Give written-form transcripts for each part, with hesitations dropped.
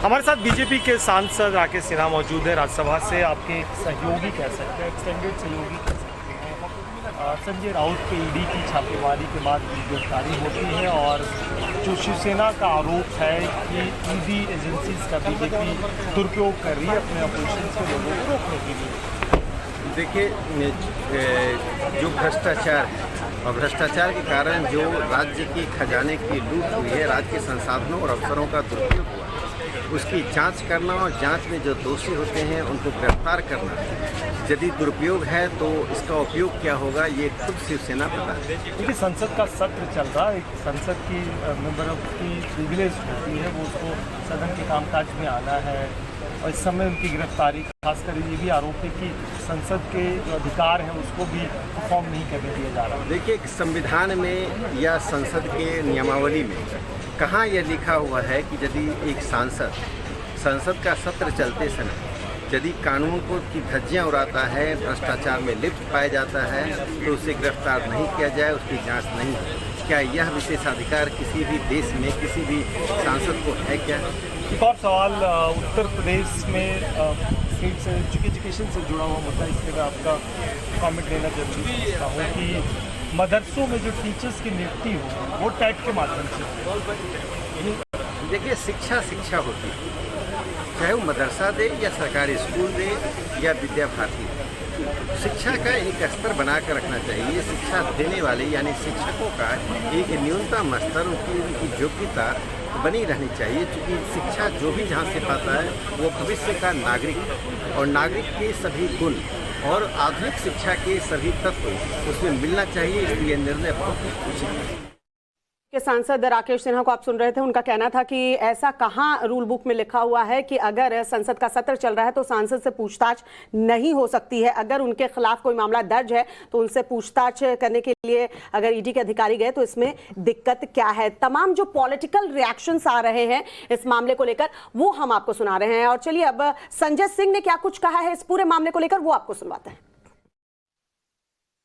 हमारे साथ बीजेपी के सांसद राकेश सिन्हा मौजूद है। राज्यसभा से आपके एक सहयोगी कह सकते हैं, एक्सटेंडेड सहयोगी कह सकते हैं। संजय राउत के ईडी की छापेमारी के बाद गिरफ्तारी होती है और जो शिवसेना का आरोप है कि ईडी एजेंसीज का बीजेपी दुरुपयोग कर रही है अपने अपोजिशन के लोगों को रोकने के लिए। देखिए, जो भ्रष्टाचार है और भ्रष्टाचार के कारण जो राज्य की खजाने की लूट हुई है, राज्य के संसाधनों और अवसरों का दुरुपयोग हुआ है, उसकी जांच करना और जांच में जो दोषी होते हैं उनको गिरफ्तार करना। यदि दुरुपयोग है तो इसका उपयोग क्या होगा, ये खुद शिवसेना पता है। क्योंकि संसद का सत्र चल रहा है, एक संसद की मेंबर ऑफ की प्रिविलेज होती है, वो उसको सदन के कामकाज में आना है और इस समय उनकी गिरफ्तारी, खासकर ये भी आरोप है कि संसद के जो अधिकार हैं उसको भी परफॉर्म नहीं करने दिया जा रहा। देखिए, संविधान में या संसद के नियमावली में कहाँ यह लिखा हुआ है कि यदि एक सांसद संसद का सत्र चलते समय यदि कानून को की धज्जियाँ उड़ाता है, भ्रष्टाचार में लिप्त पाया जाता है, तो उसे गिरफ्तार नहीं किया जाए, उसकी जांच नहीं हो। क्या यह विशेषाधिकार किसी भी देश में किसी भी सांसद को है क्या? एक और सवाल, उत्तर प्रदेश में स्टेट से एजुकेशन से जुड़ा हुआ मुद्दा, इसलिए मैं आपका कमेंट लेना जरूरी समझता हूँ कि मदरसों में जो टीचर्स की नियुक्ति हो वो टैट के माध्यम से। देखिए, शिक्षा होती है, चाहे वो मदरसा दे या सरकारी स्कूल दे या विद्या भारती दे। शिक्षा का एक स्तर बना कर रखना चाहिए। शिक्षा देने वाले यानी शिक्षकों का एक न्यूनतम स्तर, उनकी योग्यता बनी रहनी चाहिए, क्योंकि शिक्षा जो भी जहाँ से पाता है वो भविष्य का नागरिक है और नागरिक के सभी गुण और आधुनिक शिक्षा के सभी तत्व उसमें मिलना चाहिए। इसलिए निर्णय बहुत उचित है। के सांसद राकेश सिन्हा को आप सुन रहे थे। उनका कहना था कि ऐसा कहाँ रूल बुक में लिखा हुआ है कि अगर संसद का सत्र चल रहा है तो सांसद से पूछताछ नहीं हो सकती है। अगर उनके खिलाफ कोई मामला दर्ज है तो उनसे पूछताछ करने के लिए अगर ईडी के अधिकारी गए तो इसमें दिक्कत क्या है। तमाम जो पॉलिटिकल रिएक्शंस आ रहे हैं इस मामले को लेकर वो हम आपको सुना रहे हैं। और चलिए अब संजय सिंह ने क्या कुछ कहा है इस पूरे मामले को लेकर वो आपको सुनवाते हैं।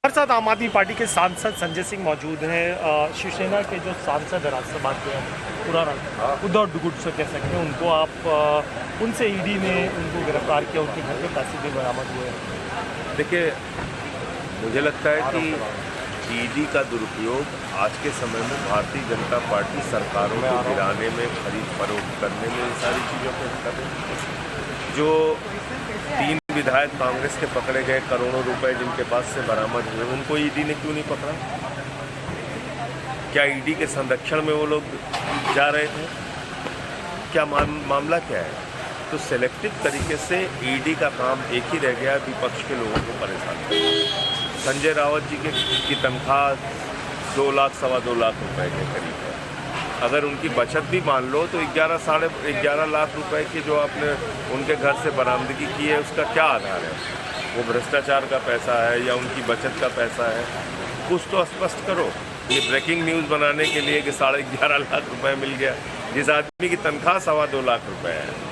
हमारे साथ आम आदमी पार्टी के सांसद संजय सिंह मौजूद हैं। शिवसेना के जो सांसद है राज्यसभा के पुराना उद्धव गुटसे कह सकते हैं, उनको आप उनसे ईडी ने उनको गिरफ्तार किया, उनके घर पे पैसे भी बरामद हुए हैं। देखिए, मुझे लगता है कि ईडी का दुरुपयोग आज के समय में भारतीय जनता पार्टी सरकारों को गिराने में, खरीद फरोख्त करने में, सारी चीज़ों को कर रही है। जो 3 विधायक कांग्रेस के पकड़े गए, करोड़ों रुपए जिनके पास से बरामद हुए, उनको ईडी ने क्यों नहीं पकड़ा? क्या ईडी के संरक्षण में वो लोग जा रहे थे? क्या मामला क्या है? तो सेलेक्टिव तरीके से ईडी का काम एक ही रह गया, विपक्ष के लोगों को परेशान करना। संजय रावत जी की तनख्वाह 2 लाख सवा 2 लाख रुपए के करीब है। अगर उनकी बचत भी मान लो तो 11 साढ़े 11 लाख रुपए की जो आपने उनके घर से बरामदगी की है, उसका क्या आधार है? वो भ्रष्टाचार का पैसा है या उनकी बचत का पैसा है? कुछ तो स्पष्ट करो। ये ब्रेकिंग न्यूज़ बनाने के लिए कि 11.5 लाख रुपए मिल गया, जिस आदमी की तनख्वाह सवा 2 लाख रुपए है।